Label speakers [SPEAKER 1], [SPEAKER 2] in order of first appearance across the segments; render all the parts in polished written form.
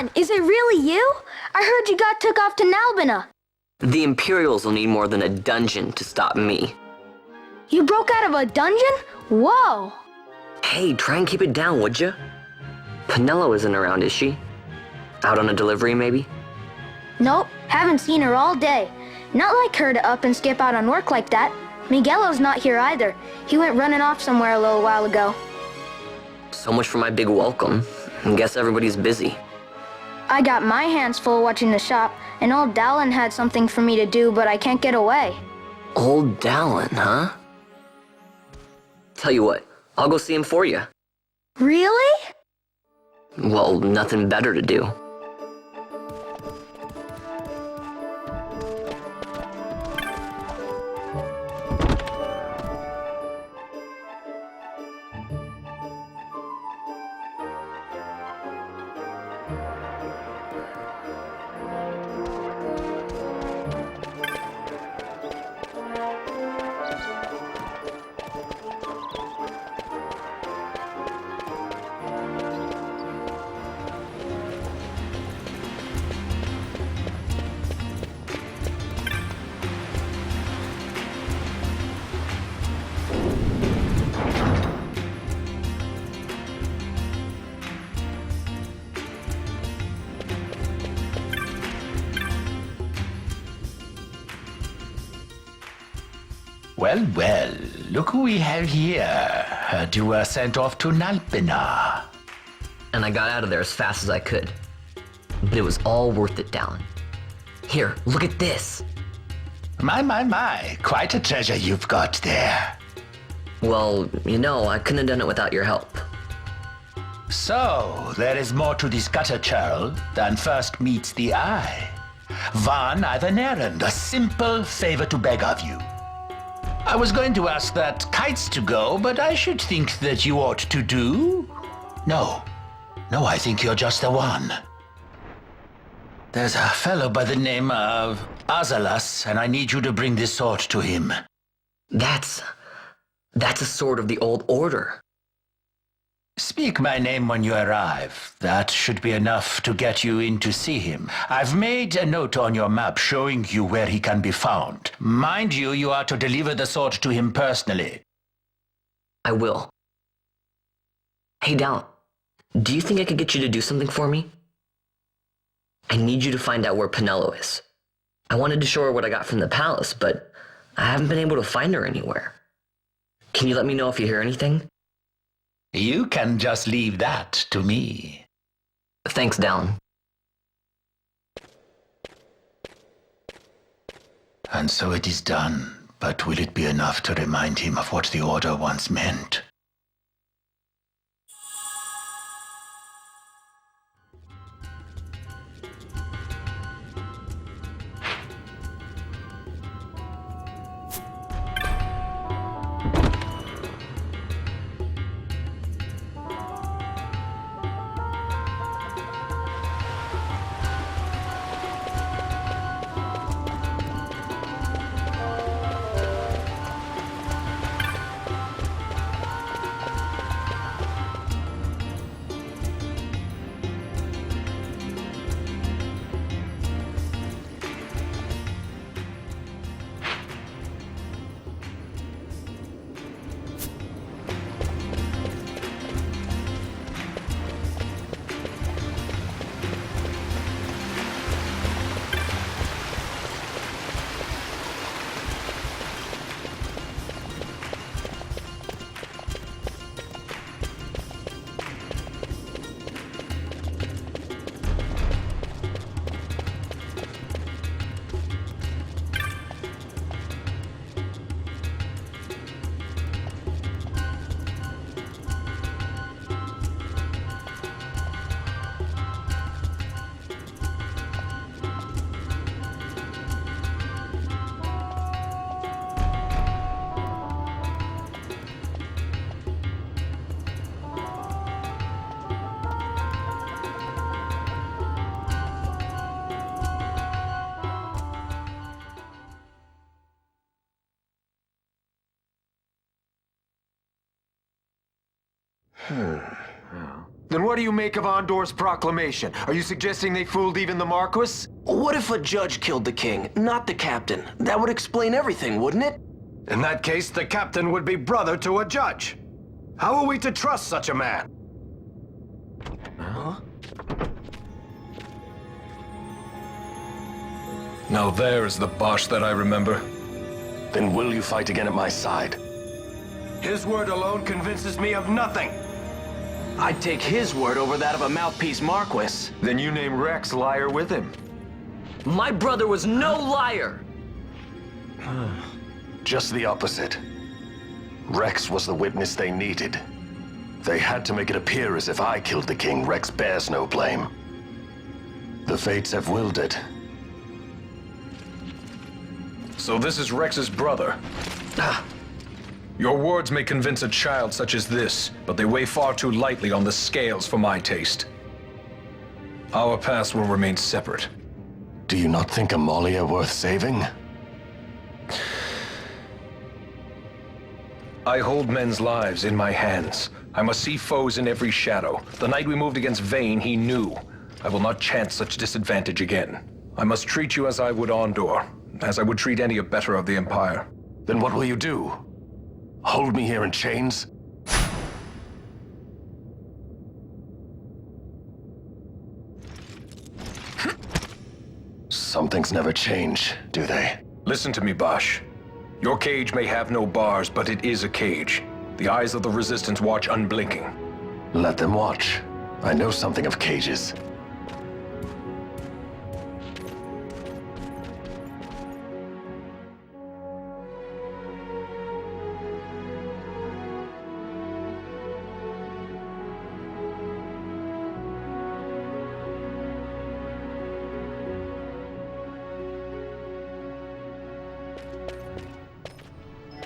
[SPEAKER 1] Vaan, is it really you? I heard you got took off to Nalbina.
[SPEAKER 2] The Imperials will need more than a dungeon to stop me.
[SPEAKER 1] You broke out of a dungeon? Whoa!
[SPEAKER 2] Hey, try and keep it down, would you? Penelo isn't around, is she? Out on a delivery, maybe?
[SPEAKER 1] Nope, haven't seen her all day. Not like her to up and skip out on work like that. Miguelo's not here either. He went running off somewhere a little while ago.
[SPEAKER 2] So much for my big welcome. I guess everybody's busy.
[SPEAKER 1] I got my hands full watching the shop, and old Dallin had something for me to do, but I can't get away.
[SPEAKER 2] Old Dallin, huh? Tell you what, I'll go see him for you.
[SPEAKER 1] Really?
[SPEAKER 2] Well, nothing better to do.
[SPEAKER 3] Well, well, look who we have here. Heard you were sent off to Nalbina.
[SPEAKER 2] And I got out of there as fast as I could. But it was all worth it, Dallin. Here, look at this.
[SPEAKER 3] My, quite a treasure you've got there.
[SPEAKER 2] Well, you know, I couldn't have done it without your help.
[SPEAKER 3] So, there is more to this gutter churl than first meets the eye. Vaan, I've an errand, a simple favor to beg of you. I was going to ask that kites to go, but I should think that you ought to do. No, I think you're just the one. There's a fellow by the name of Azalas, and I need you to bring this sword to him.
[SPEAKER 2] That's a sword of the old order.
[SPEAKER 3] Speak my name when you arrive. That should be enough to get you in to see him. I've made a note on your map showing you where he can be found. Mind you, you are to deliver the sword to him personally.
[SPEAKER 2] I will. Hey, Dallin, do you think I could get you to do something for me? I need you to find out where Penelo is. I wanted to show her what I got from the palace, but I haven't been able to find her anywhere. Can you let me know if you hear anything?
[SPEAKER 3] You can just leave that to me.
[SPEAKER 2] Thanks, Dallin.
[SPEAKER 3] And so it is done, but will it be enough to remind him of what the Order once meant?
[SPEAKER 4] Then what do you make of Andor's proclamation? Are you suggesting they fooled even the Marquis?
[SPEAKER 5] What if a judge killed the king, not the captain? That would explain everything, wouldn't it?
[SPEAKER 6] In that case, the captain would be brother to a judge. How are we to trust such a man?
[SPEAKER 5] Huh?
[SPEAKER 7] Now there is the Bosch that I remember.
[SPEAKER 6] Then will you fight again at my side? His word alone convinces me of nothing.
[SPEAKER 5] I'd take his word over that of a mouthpiece Marquis.
[SPEAKER 4] Then you name Rex liar with him.
[SPEAKER 2] My brother was no liar!
[SPEAKER 6] Just the opposite. Rex was the witness they needed. They had to make it appear as if I killed the king. Rex bears no blame. The fates have willed it.
[SPEAKER 7] So this is Rex's brother. Your words may convince a child such as this, but they weigh far too lightly on the scales for my taste. Our paths will remain separate.
[SPEAKER 6] Do you not think Amalia worth saving?
[SPEAKER 7] I hold men's lives in my hands. I must see foes in every shadow. The night we moved against Vaan, he knew. I will not chance such disadvantage again. I must treat you as I would Ondor, as I would treat any abettor of the Empire.
[SPEAKER 6] Then what will you do? Hold me here in chains? Some things never change, do they?
[SPEAKER 7] Listen to me, Bosch. Your cage may have no bars, but it is a cage. The eyes of the Resistance watch unblinking.
[SPEAKER 6] Let them watch. I know something of cages.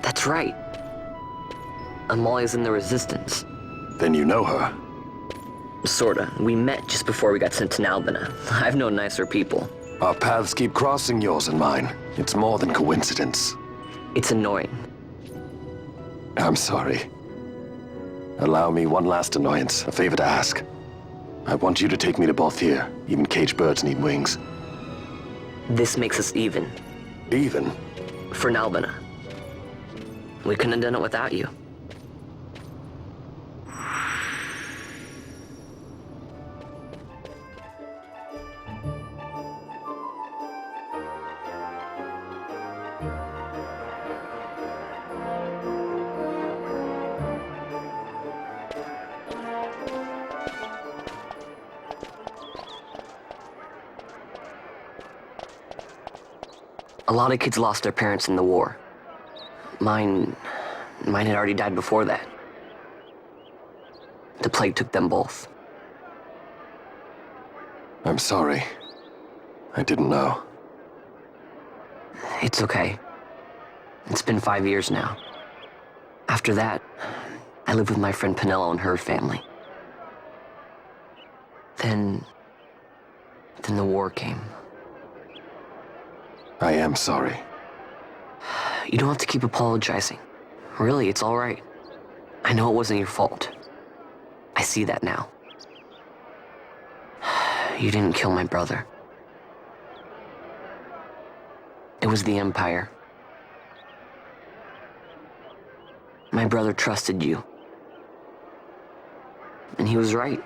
[SPEAKER 2] That's right. Amalia's in the Resistance.
[SPEAKER 6] Then you know her.
[SPEAKER 2] Sorta. We met just before we got sent to Nalbina. I've known nicer people.
[SPEAKER 6] Our paths keep crossing, yours and mine. It's more than coincidence.
[SPEAKER 2] It's annoying.
[SPEAKER 6] I'm sorry. Allow me one last annoyance, a favor to ask. I want you to take me to Balthier. Even caged birds need wings.
[SPEAKER 2] This makes us even.
[SPEAKER 6] Even?
[SPEAKER 2] For Nalbina. We couldn't have done it without you. A lot of kids lost their parents in the war. Mine had already died before that. The plague took them both.
[SPEAKER 6] I'm sorry. I didn't know.
[SPEAKER 2] It's okay. It's been 5 years now. After that, I lived with my friend Penello and her family. Then the war came.
[SPEAKER 6] I am sorry.
[SPEAKER 2] You don't have to keep apologizing. Really, it's all right. I know it wasn't your fault. I see that now. You didn't kill my brother. It was the Empire. My brother trusted you. And he was right.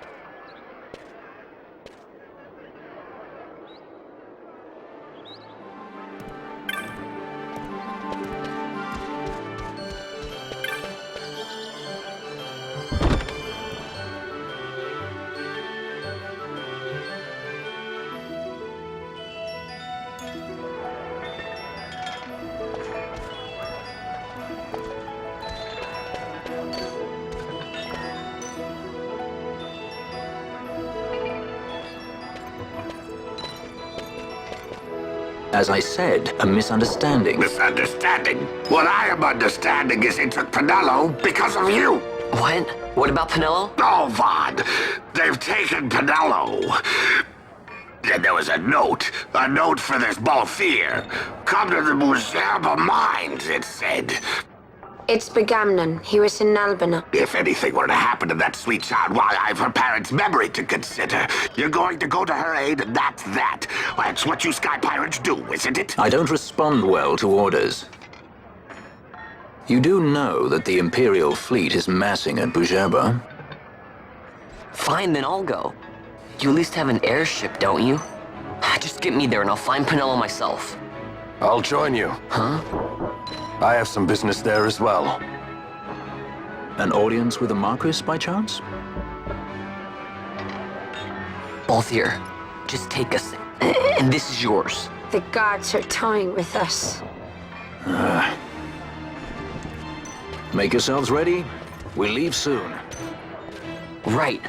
[SPEAKER 8] As I said, a misunderstanding.
[SPEAKER 3] Misunderstanding? What I am understanding is it took Penello because of you.
[SPEAKER 2] What? What about Penello?
[SPEAKER 3] Oh, Vaan, they've taken Penello. And there was a note for this Balthier. Come to the Museum of Minds, it said.
[SPEAKER 9] It's Begamnon. He was in Albina.
[SPEAKER 10] If anything were to happen to that sweet child, why, I've her parents' memory to consider. You're going to go to her aid, and that's that. That's what you sky pirates do, isn't it?
[SPEAKER 8] I don't respond well to orders. You do know that the Imperial fleet is massing at Bujaba?
[SPEAKER 2] Fine, then I'll go. You at least have an airship, don't you? Just get me there and I'll find Penelo myself.
[SPEAKER 6] I'll join you.
[SPEAKER 2] Huh?
[SPEAKER 6] I have some business there as well.
[SPEAKER 8] An audience with the Marquis, by chance?
[SPEAKER 2] Both here. Just take us. And this is yours.
[SPEAKER 9] The guards are toying with us.
[SPEAKER 8] Make yourselves ready. We leave soon.
[SPEAKER 2] Right.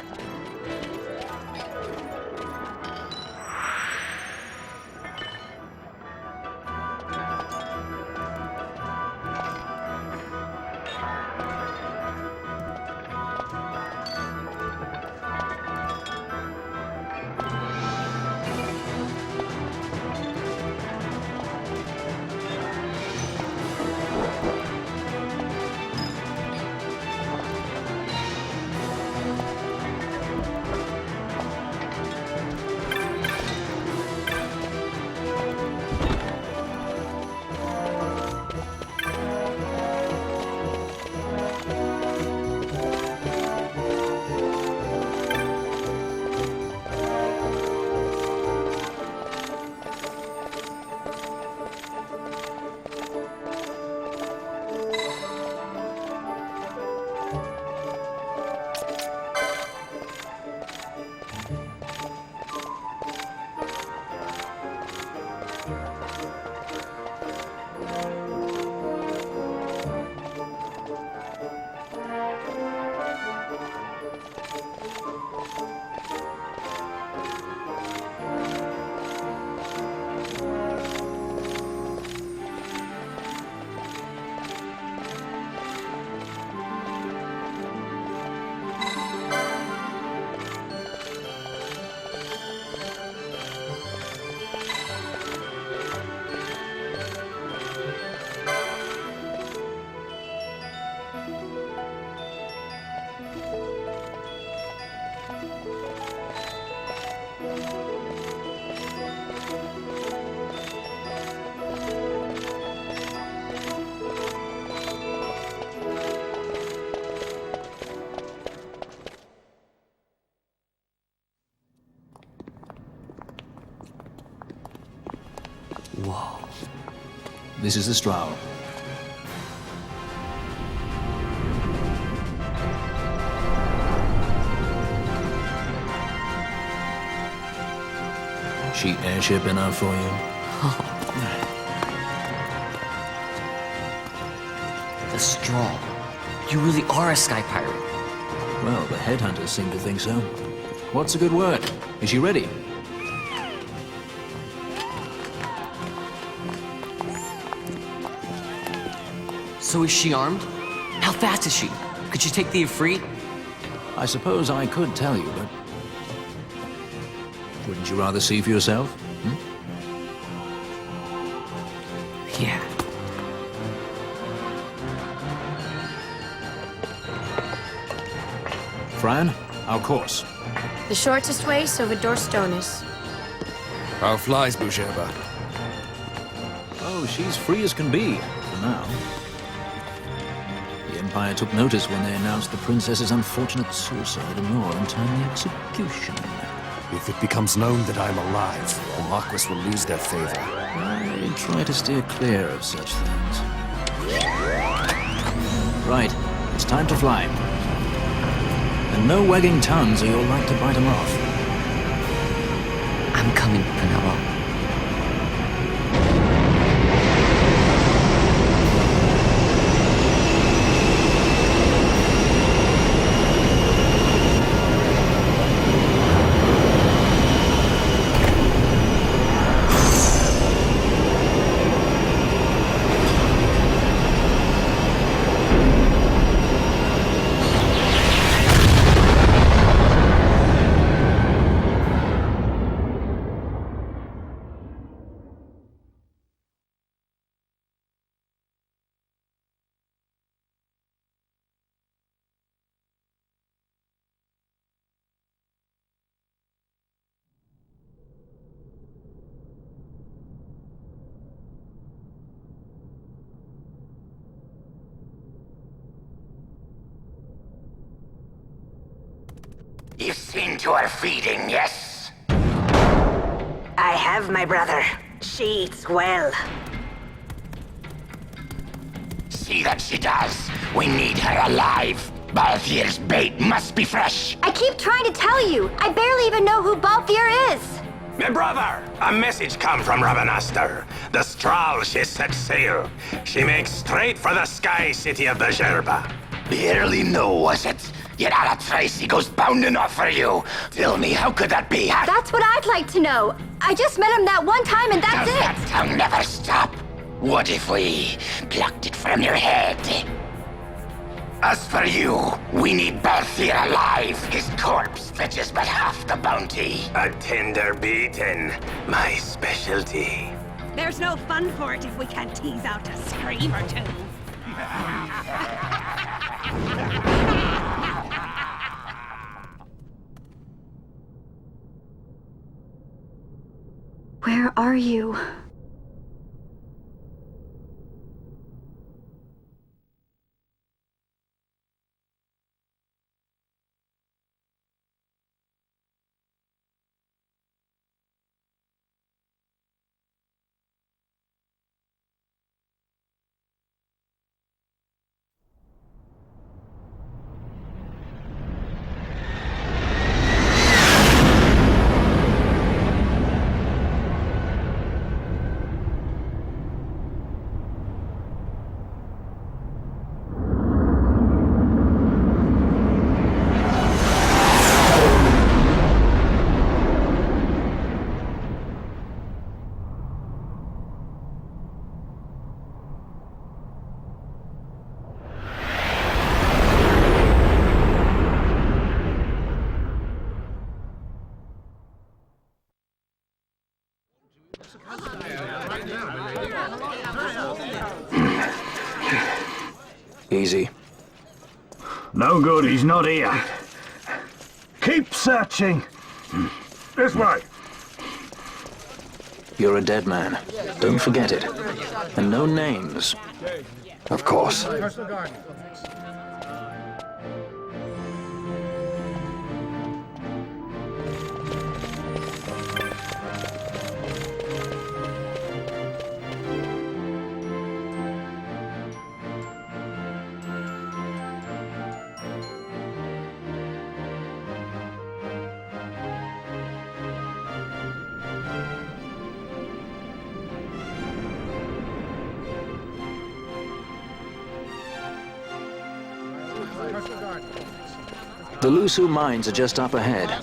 [SPEAKER 2] Whoa.
[SPEAKER 8] This is the Stroud. She airship enough for you?
[SPEAKER 2] The straw. You really are a sky pirate.
[SPEAKER 8] Well, the headhunters seem to think so. What's a good word? Is she ready?
[SPEAKER 2] So is she armed? How fast is she? Could she take the Ifrit?
[SPEAKER 8] I suppose I could tell you, but... wouldn't you rather see for yourself? Hmm?
[SPEAKER 2] Yeah.
[SPEAKER 8] Fran, our course.
[SPEAKER 9] The shortest way, so Vidor Stonis.
[SPEAKER 11] How flies Bujaba?
[SPEAKER 8] Oh, she's free as can be, for now. The Empire took notice when they announced the princess's unfortunate suicide and more in timely execution.
[SPEAKER 11] If it becomes known that I'm alive, the Marquis will lose their favor.
[SPEAKER 8] I try to steer clear of such things. Right, it's time to fly. And no wagging tongues or you'll like to bite them off.
[SPEAKER 2] I'm coming, Penelo.
[SPEAKER 10] You've seen to her feeding, yes?
[SPEAKER 12] I have, my brother. She eats well.
[SPEAKER 10] See that she does. We need her alive. Balthier's bait must be fresh.
[SPEAKER 1] I keep trying to tell you. I barely even know who Balthier is.
[SPEAKER 13] My brother, a message come from Ravenaster. The Strahl, she set sail. She makes straight for the sky city of Bujerba.
[SPEAKER 10] Barely know, was it? Yet not a trace he goes bounding off for you. Tell me, how could that be, huh?
[SPEAKER 1] That's what I'd like to know. I just met him that one time and that's
[SPEAKER 10] Does
[SPEAKER 1] it.
[SPEAKER 10] that tongue never stop? What if we plucked it from your head? As for you, we need Balthier alive. His corpse fetches but half the bounty.
[SPEAKER 13] A tender beating, my specialty.
[SPEAKER 12] There's no fun for it if we can't tease out a scream or two.
[SPEAKER 1] Where are you?
[SPEAKER 8] Easy.
[SPEAKER 14] No good, he's not here. Keep searching. This way.
[SPEAKER 8] You're a dead man. Don't forget it. And no names.
[SPEAKER 6] Of course.
[SPEAKER 8] The Lusu mines are just up ahead.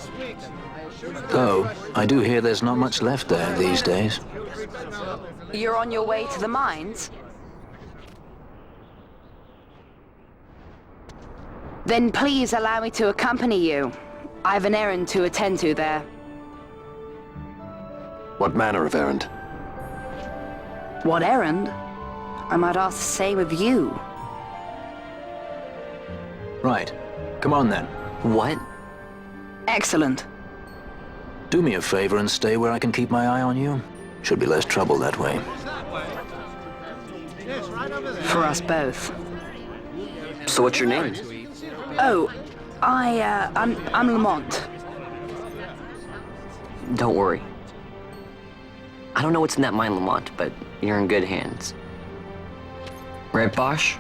[SPEAKER 8] Though, I do hear there's not much left there these days.
[SPEAKER 12] You're on your way to the mines? Then please allow me to accompany you. I have an errand to attend to there.
[SPEAKER 6] What manner of errand?
[SPEAKER 12] What errand? I might ask the same of you.
[SPEAKER 8] Right. Come on then.
[SPEAKER 2] What?
[SPEAKER 12] Excellent.
[SPEAKER 8] Do me a favor and stay where I can keep my eye on you. Should be less trouble that way.
[SPEAKER 12] For us both.
[SPEAKER 2] So what's your name?
[SPEAKER 12] Oh, I'm Lamont.
[SPEAKER 2] Don't worry. I don't know what's in that mine, Lamont, but you're in good hands. Right, Bosch?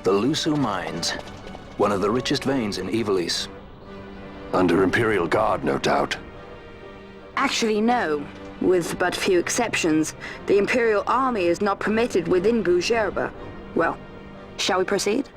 [SPEAKER 8] The Lusu mines. One of the richest veins in Ivalice.
[SPEAKER 6] Under Imperial Guard, no doubt.
[SPEAKER 12] Actually, no. With but few exceptions, the Imperial Army is not permitted within Bujerba. Well, shall we proceed?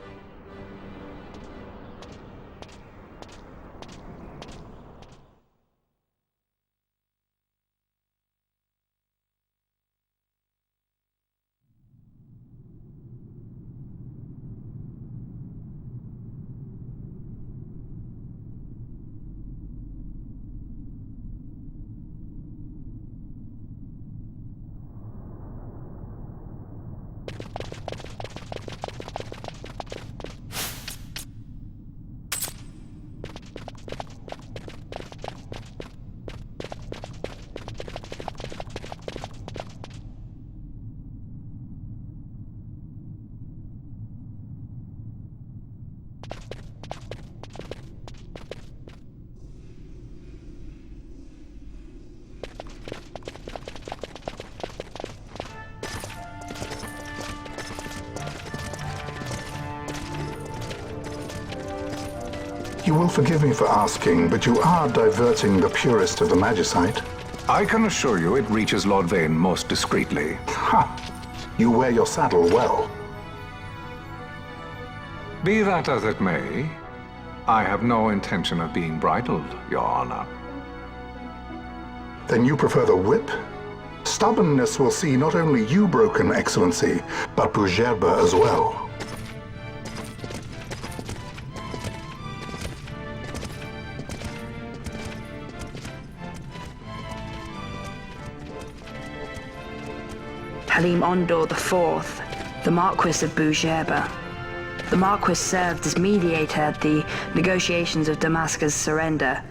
[SPEAKER 15] You will forgive me for asking, but you are diverting the purest of the Magicite.
[SPEAKER 7] I can assure you it reaches Lord Vaan most discreetly.
[SPEAKER 15] Ha! You wear your saddle well.
[SPEAKER 7] Be that as it may, I have no intention of being bridled, Your Honor.
[SPEAKER 15] Then you prefer the whip? Stubbornness will see not only you broken, Excellency, but Bougerbe as well.
[SPEAKER 12] Halim Ondor IV, the Marquis of Bougerbe. The Marquis served as mediator at the negotiations of Dalmasca's surrender.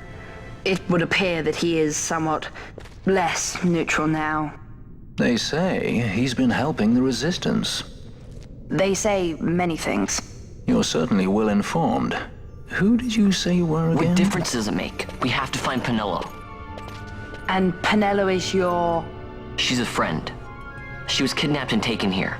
[SPEAKER 12] It would appear that he is somewhat less neutral now.
[SPEAKER 8] They say he's been helping the resistance.
[SPEAKER 12] They say many things.
[SPEAKER 8] You're certainly well informed. Who did you say you were again?
[SPEAKER 2] What difference does it make? We have to find Penelo.
[SPEAKER 12] And Penelo is your...
[SPEAKER 2] She's a friend. She was kidnapped and taken here.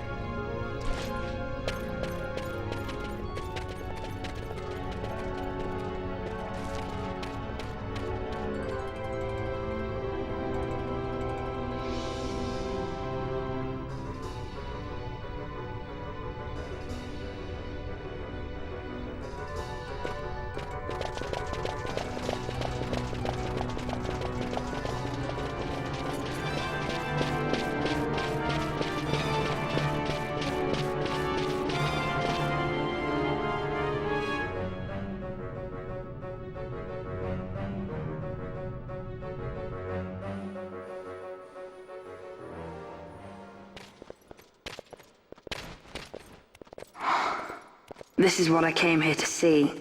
[SPEAKER 12] This is what I came here to see.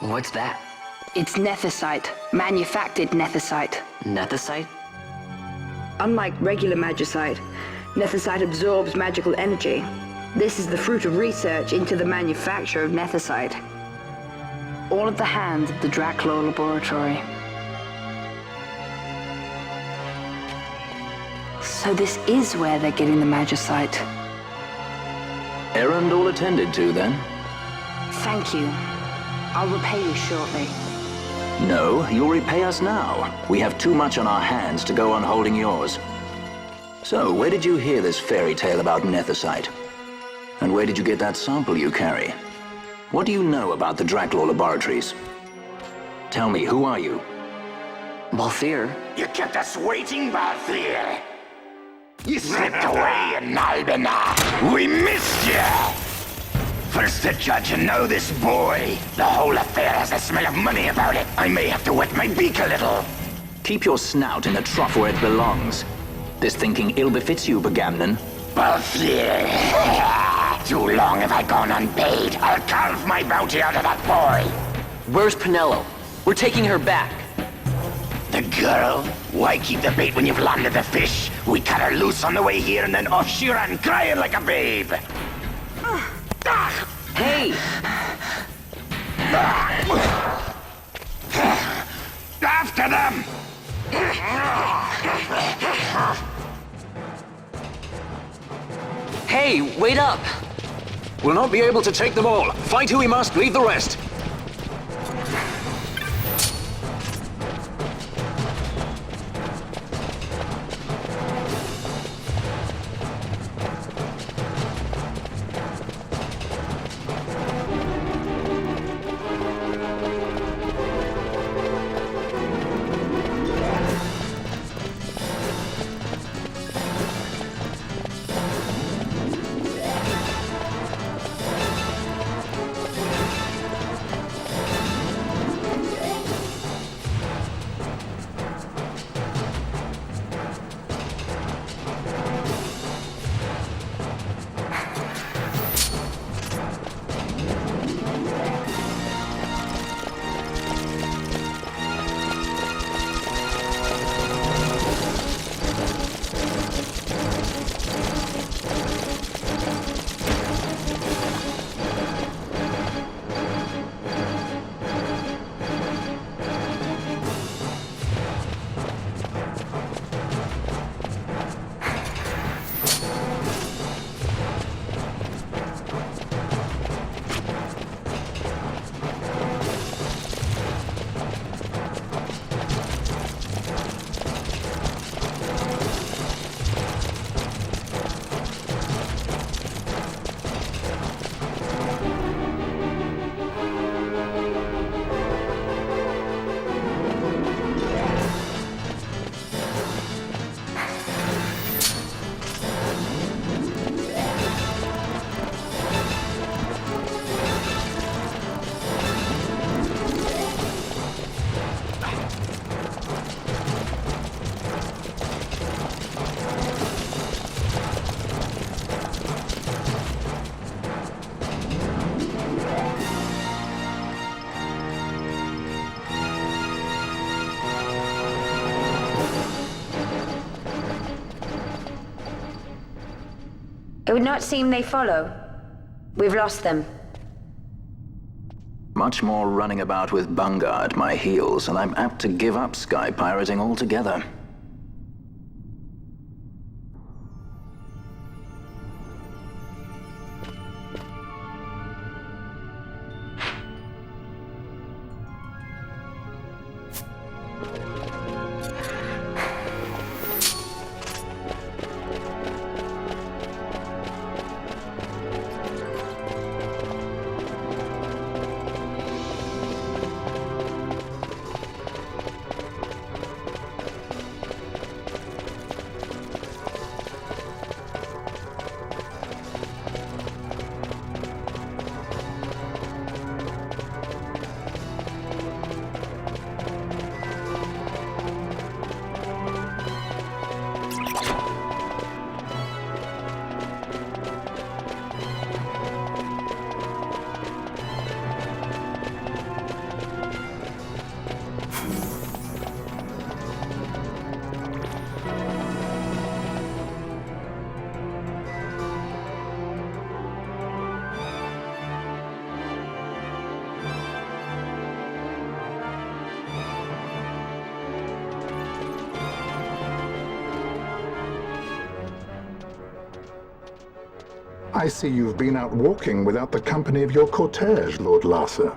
[SPEAKER 2] What's that?
[SPEAKER 12] It's nethicite, manufactured nethicite.
[SPEAKER 2] Nethicite?
[SPEAKER 12] Unlike regular magicite, nethicite absorbs magical energy. This is the fruit of research into the manufacture of nethicite. All at the hands of the Draclaw Laboratory. So this is where they're getting the magicite.
[SPEAKER 8] Errand all attended to, then?
[SPEAKER 12] Thank you. I'll repay you shortly.
[SPEAKER 8] No, you'll repay us now. We have too much on our hands to go on holding yours. So, where did you hear this fairy tale about nethicite? And where did you get that sample you carry? What do you know about the Draclaw Laboratories? Tell me, who are you?
[SPEAKER 2] Balthier?
[SPEAKER 10] You kept us waiting, Balthier! You slipped away in Albina! We missed you! First the judge and now this boy. The whole affair has a smell of money about it. I may have to wet my beak a little.
[SPEAKER 8] Keep your snout in the trough where it belongs. This thinking ill befits you, Begamnon.
[SPEAKER 10] Balthier! Too long have I gone unpaid. I'll carve my bounty out of that boy.
[SPEAKER 2] Where's Penelo? We're taking her back.
[SPEAKER 10] The girl? Why keep the bait when you've landed the fish? We cut her loose on the way here and then off she ran crying like a babe.
[SPEAKER 2] Hey!
[SPEAKER 10] After them!
[SPEAKER 2] Hey, wait up!
[SPEAKER 8] We'll not be able to take them all. Fight who we must, leave the rest.
[SPEAKER 9] It would not seem they follow. We've lost them.
[SPEAKER 8] Much more running about with Bunga at my heels, and I'm apt to give up sky pirating altogether.
[SPEAKER 15] I see you've been out walking without the company of your cortege, Lord Larsa.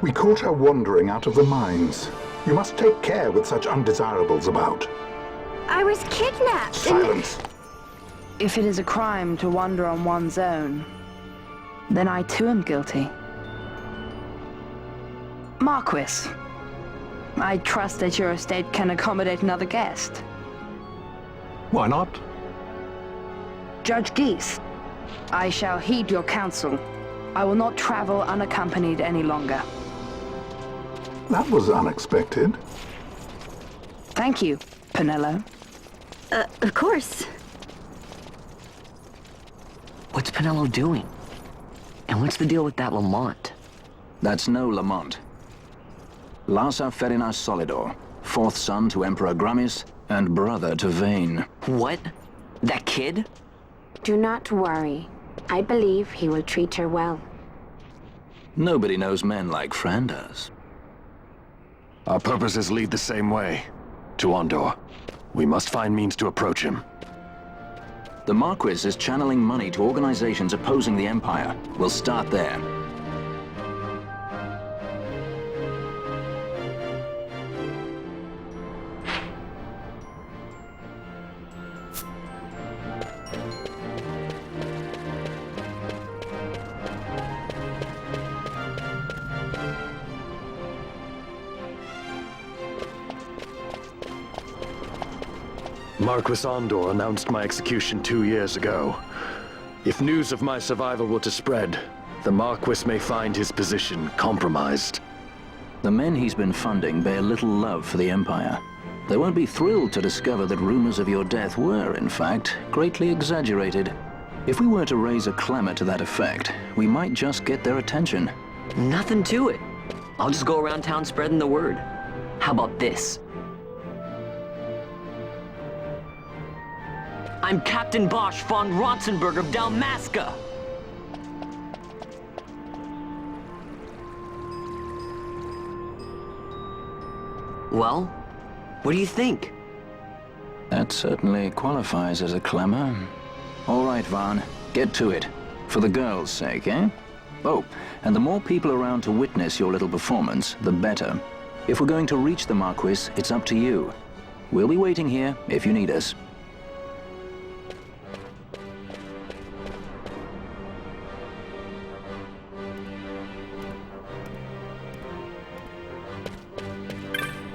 [SPEAKER 15] We caught her wandering out of the mines. You must take care with such undesirables about.
[SPEAKER 1] I was kidnapped.
[SPEAKER 15] Silence!
[SPEAKER 12] If it is a crime to wander on one's own, then I too am guilty. Marquis, I trust that your estate can accommodate another guest.
[SPEAKER 11] Why not?
[SPEAKER 12] Judge Geese, I shall heed your counsel. I will not travel unaccompanied any longer.
[SPEAKER 15] That was unexpected.
[SPEAKER 12] Thank you, Penelo.
[SPEAKER 1] Of course.
[SPEAKER 2] What's Penelo doing? And what's the deal with that Lamont?
[SPEAKER 8] That's no Lamont. Larsa Ferinas Solidor, fourth son to Emperor Gramis and brother to Vaan.
[SPEAKER 2] What? That kid?
[SPEAKER 9] Do not worry. I believe he will treat her well.
[SPEAKER 8] Nobody knows men like Fran does.
[SPEAKER 6] Our purposes lead the same way. To Ondor. We must find means to approach him.
[SPEAKER 8] The Marquis is channeling money to organizations opposing the Empire. We'll start there.
[SPEAKER 6] Marquis Ondor announced my execution 2 years ago. If news of my survival were to spread, the Marquis may find his position compromised.
[SPEAKER 8] The men he's been funding bear little love for the Empire. They won't be thrilled to discover that rumors of your death were, in fact, greatly exaggerated. If we were to raise a clamor to that effect, we might just get their attention.
[SPEAKER 2] Nothing to it. I'll just go around town spreading the word. How about this? I'm Captain Bosch von Ronsenberg of Dalmasca. Well, what do you think?
[SPEAKER 8] That certainly qualifies as a clamor. All right, Vaan, get to it. For the girls' sake, eh? Oh, and the more people around to witness your little performance, the better. If we're going to reach the Marquis, it's up to you. We'll be waiting here if you need us.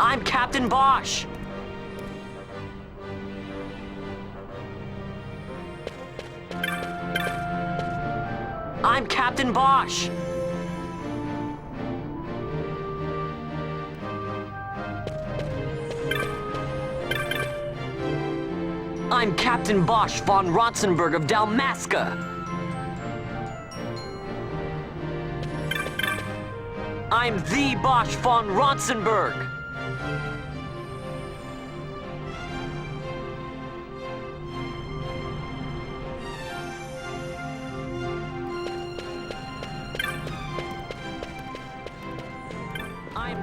[SPEAKER 2] I'm Captain Bosch! I'm Captain Bosch! I'm Captain Bosch von Ronsenberg of Dalmasca! I'm the Bosch von Ronsenberg!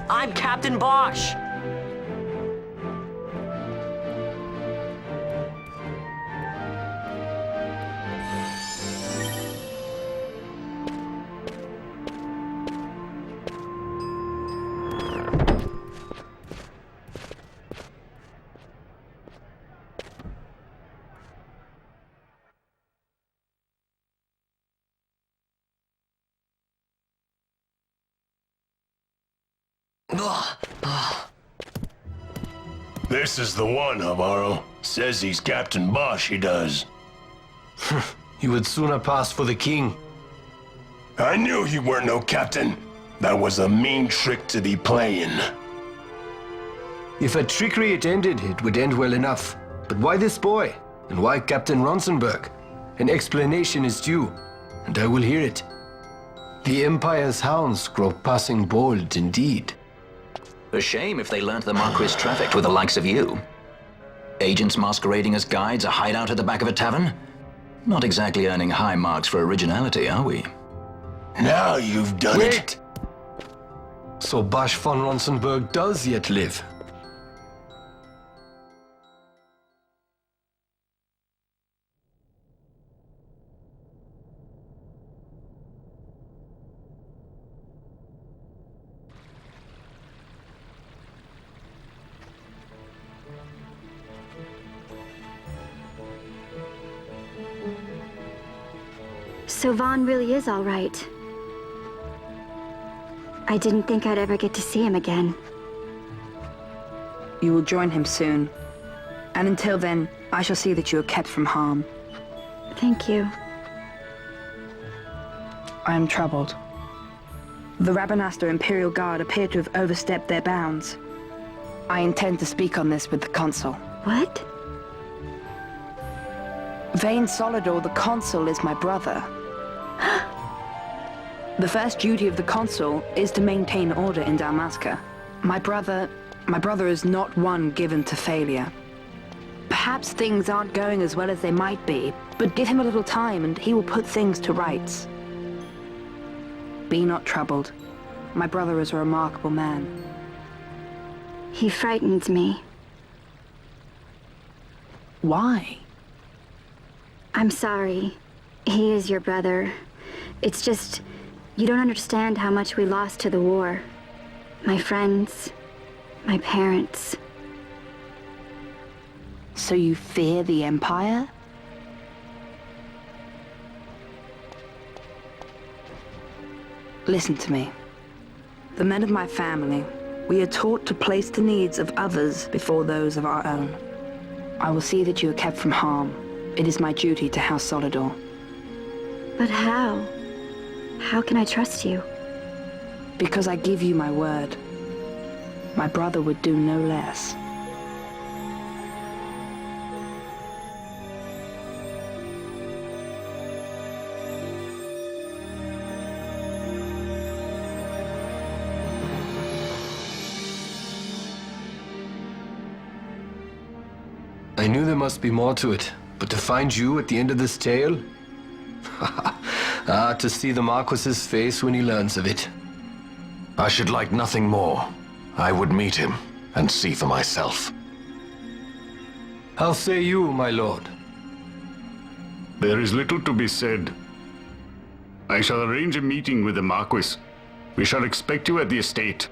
[SPEAKER 2] I'm Captain Bosch!
[SPEAKER 6] This is the one, Amaro. Says he's Captain Bosch, he does.
[SPEAKER 16] He would sooner pass for the king.
[SPEAKER 6] I knew you weren't no captain. That was a mean trick to be playing.
[SPEAKER 16] If a trickery it ended, it would end well enough. But why this boy? And why Captain Ronsenberg? An explanation is due, and I will hear it. The Empire's hounds grow passing bold indeed.
[SPEAKER 8] A shame if they learnt the Marquis trafficked with the likes of you. Agents masquerading as guides, a hideout at the back of a tavern? Not exactly earning high marks for originality, are we?
[SPEAKER 6] Now you've done it.
[SPEAKER 16] So Bosch von Ronsenberg does yet live.
[SPEAKER 17] So Vaan really is all right. I didn't think I'd ever get to see him again.
[SPEAKER 12] You will join him soon. And until then, I shall see that you are kept from harm.
[SPEAKER 17] Thank you.
[SPEAKER 12] I am troubled. The Rabanastre Imperial Guard appear to have overstepped their bounds. I intend to speak on this with the consul.
[SPEAKER 17] What?
[SPEAKER 12] Vaan Solidor, the consul, is my brother. The first duty of the consul is to maintain order in Dalmasca. My brother is not one given to failure. Perhaps things aren't going as well as they might be, but give him a little time and he will put things to rights. Be not troubled. My brother is a remarkable man.
[SPEAKER 17] He frightens me.
[SPEAKER 12] Why?
[SPEAKER 17] I'm sorry. He is your brother. It's just, you don't understand how much we lost to the war. My friends, my parents.
[SPEAKER 12] So you fear the Empire? Listen to me. The men of my family, we are taught to place the needs of others before those of our own. I will see that you are kept from harm. It is my duty to House Solidor.
[SPEAKER 17] But how? How can I trust you?
[SPEAKER 12] Because I give you my word. My brother would do no less.
[SPEAKER 16] I knew there must be more to it, but to find you at the end of this tale? To see the Marquis's face when he learns of it.
[SPEAKER 6] I should like nothing more. I would meet him and see for myself.
[SPEAKER 16] How say you, my lord?
[SPEAKER 18] There is little to be said. I shall arrange a meeting with the Marquis. We shall expect you at the estate.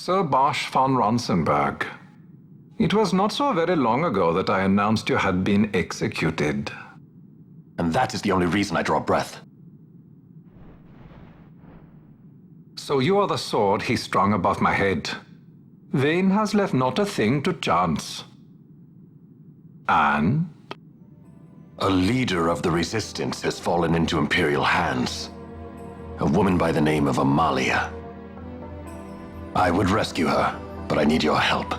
[SPEAKER 19] Sir Bosch von Ronsenberg. It was not so very long ago that I announced you had been executed.
[SPEAKER 6] And that is the only reason I draw breath.
[SPEAKER 19] So you are the sword he strung above my head. Vaan has left not a thing to chance. And?
[SPEAKER 6] A leader of the resistance has fallen into Imperial hands. A woman by the name of Amalia. I would rescue her, but I need your help.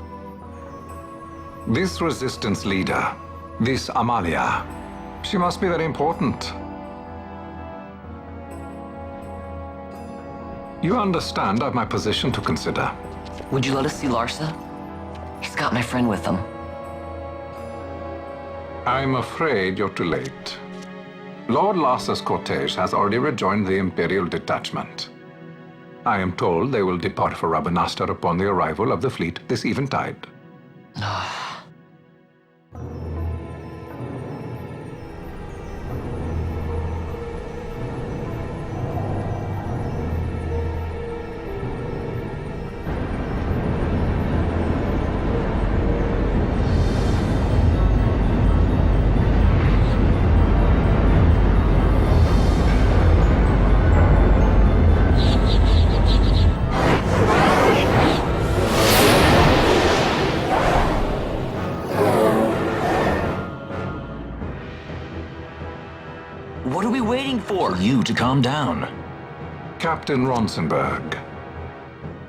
[SPEAKER 19] This resistance leader, this Amalia, she must be very important. You understand I've my position to consider.
[SPEAKER 2] Would you let us see Larsa? He's got my friend with him.
[SPEAKER 19] I'm afraid you're too late. Lord Larsa's cortege has already rejoined the Imperial detachment. I am told they will depart for Rabanastre upon the arrival of the fleet this eventide.
[SPEAKER 2] What are we waiting for?
[SPEAKER 8] You to calm down.
[SPEAKER 19] Captain Ronsenberg,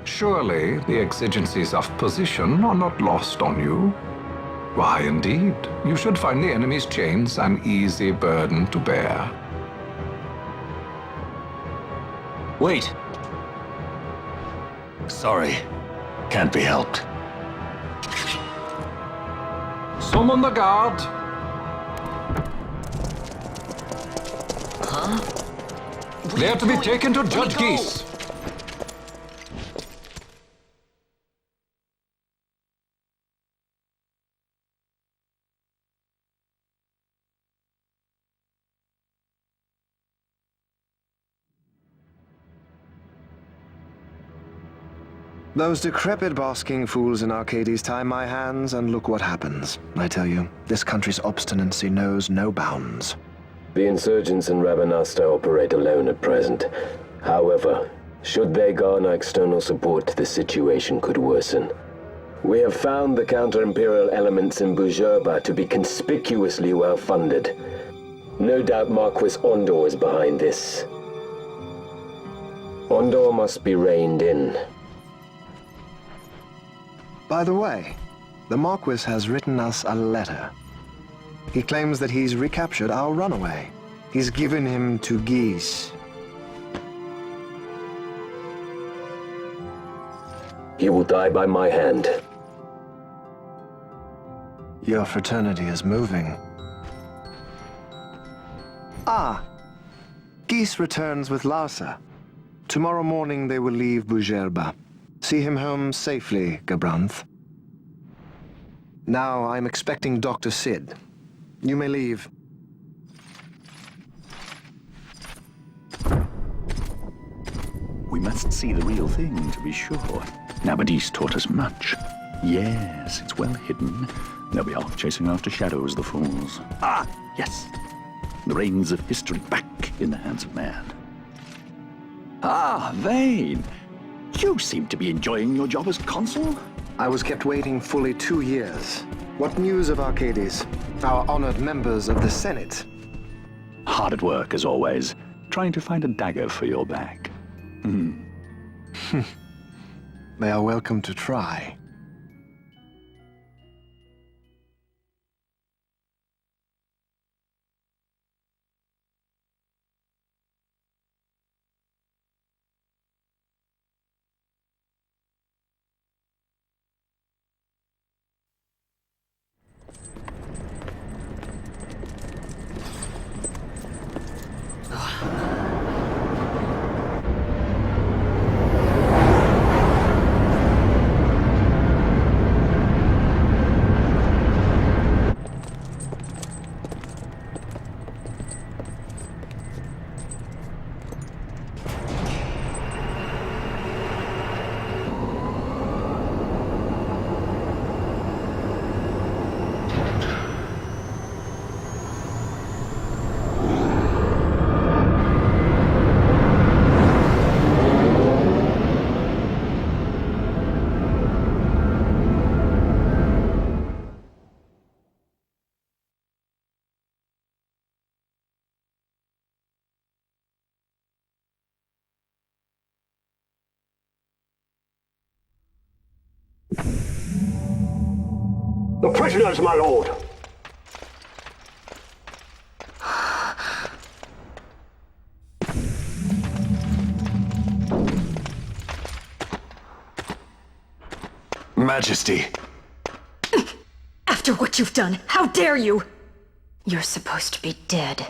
[SPEAKER 19] surely the exigencies of position are not lost on you. Why, indeed, you should find the enemy's chains an easy burden to bear.
[SPEAKER 2] Wait.
[SPEAKER 6] Sorry. Can't be helped.
[SPEAKER 19] Summon the guard!
[SPEAKER 2] Huh?
[SPEAKER 19] They are to be taken to Judge Geese.
[SPEAKER 20] Those decrepit basking fools in Arcades tie my hands, and look what happens. I tell you, this country's obstinacy knows no bounds.
[SPEAKER 21] The insurgents in Rabanastre operate alone at present. However, should they garner external support, the situation could worsen. We have found the counter-imperial elements in Bourgerba to be conspicuously well-funded. No doubt Marquis Ondor is behind this. Ondor must be reined in.
[SPEAKER 20] By the way, the Marquis has written us a letter. He claims that he's recaptured our runaway. He's given him to Geese.
[SPEAKER 21] He will die by my hand.
[SPEAKER 20] Your fraternity is moving. Ah! Geese returns with Larsa. Tomorrow morning they will leave Bourgerba. See him home safely, Gabranth. Now I'm expecting Dr. Sid. You may leave.
[SPEAKER 22] We must see the real thing, to be sure. Nabadis taught us much. Yes, it's well hidden. There we are, chasing after shadows, the fools. Ah, yes. The reins of history back in the hands of man. Ah, Vaan. You seem to be enjoying your job as consul?
[SPEAKER 20] I was kept waiting fully 2 years. What news of Arcades? Our honored members of the Senate?
[SPEAKER 22] Hard at work, as always, trying to find a dagger for your back.
[SPEAKER 20] They are welcome to try.
[SPEAKER 14] The prisoners, my lord.
[SPEAKER 6] Majesty.
[SPEAKER 4] After what you've done, how dare you? You're supposed to be dead.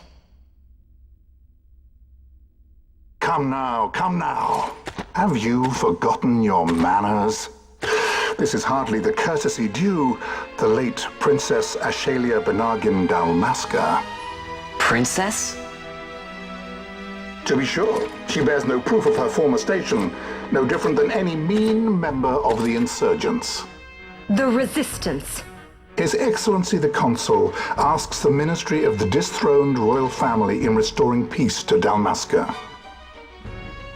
[SPEAKER 15] Come now, come now. Have you forgotten your manners? This is hardly the courtesy due the late Princess Ashelia Benargin Dalmasca.
[SPEAKER 2] Princess?
[SPEAKER 15] To be sure, she bears no proof of her former station, no different than any mean member of the insurgents.
[SPEAKER 4] The resistance.
[SPEAKER 15] His Excellency the Consul asks the ministry of the dethroned royal family in restoring peace to Dalmasca.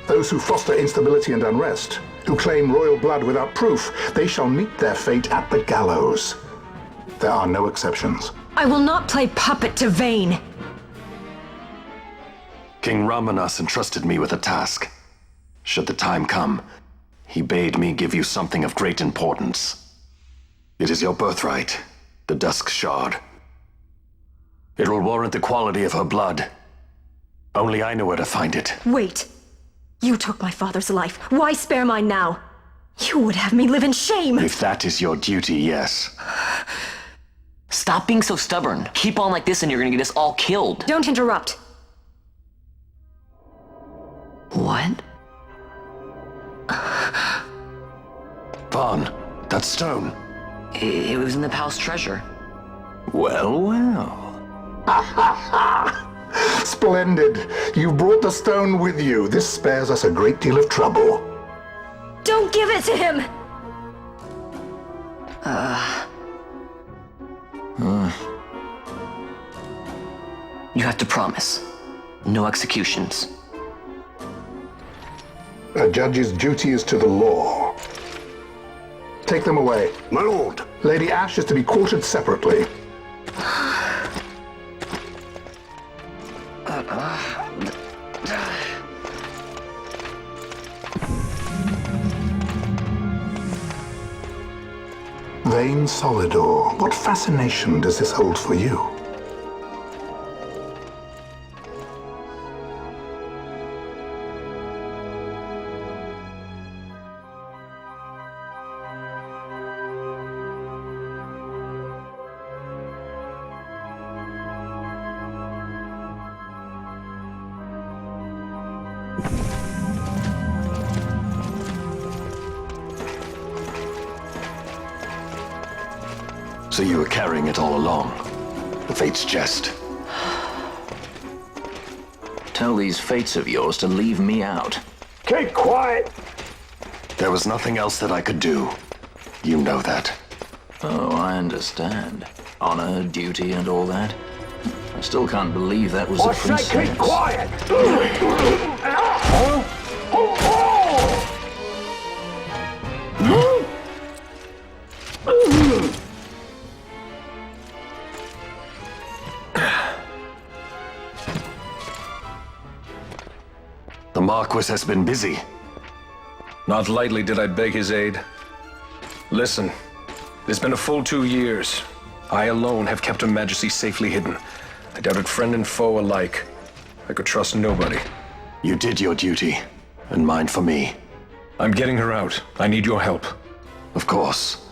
[SPEAKER 15] Those who foster instability and unrest, who claim royal blood without proof, they shall meet their fate at the gallows. There are no exceptions.
[SPEAKER 4] I will not play puppet to Vaan.
[SPEAKER 6] King Ramanas entrusted me with a task. Should the time come, he bade me give you something of great importance. It is your birthright, the Dusk Shard. It will warrant the quality of her blood. Only I know where to find it.
[SPEAKER 4] Wait. You took my father's life. Why spare mine now? You would have me live in shame.
[SPEAKER 6] If that is your duty, yes.
[SPEAKER 2] Stop being so stubborn. Keep on like this and you're gonna get us all killed.
[SPEAKER 4] Don't interrupt.
[SPEAKER 2] What?
[SPEAKER 6] Vaan, that stone.
[SPEAKER 2] It was in the palace treasure.
[SPEAKER 6] Well, well.
[SPEAKER 15] Splendid. You've brought the stone with you. This spares us a great deal of trouble.
[SPEAKER 4] Don't give it to him!
[SPEAKER 2] You have to promise. No executions.
[SPEAKER 15] A judge's duty is to the law. Take them away.
[SPEAKER 14] My lord.
[SPEAKER 15] Lady Ashe is to be quartered separately. Vaan Solidor, what fascination does this hold for you?
[SPEAKER 6] So you were carrying it all along. The Fate's jest.
[SPEAKER 8] Tell these fates of yours to leave me out.
[SPEAKER 14] Keep quiet!
[SPEAKER 6] There was nothing else that I could do. You know that.
[SPEAKER 8] Oh, I understand. Honor, duty, and all that. I still can't believe that was a princess.
[SPEAKER 14] I say keep quiet!
[SPEAKER 6] The Marquis has been busy.
[SPEAKER 7] Not lightly did I beg his aid. Listen, it's been a full 2 years. I alone have kept Her Majesty safely hidden. I doubted friend and foe alike. I could trust nobody.
[SPEAKER 6] You did your duty, and mine for me.
[SPEAKER 7] I'm getting her out. I need your help.
[SPEAKER 6] Of course.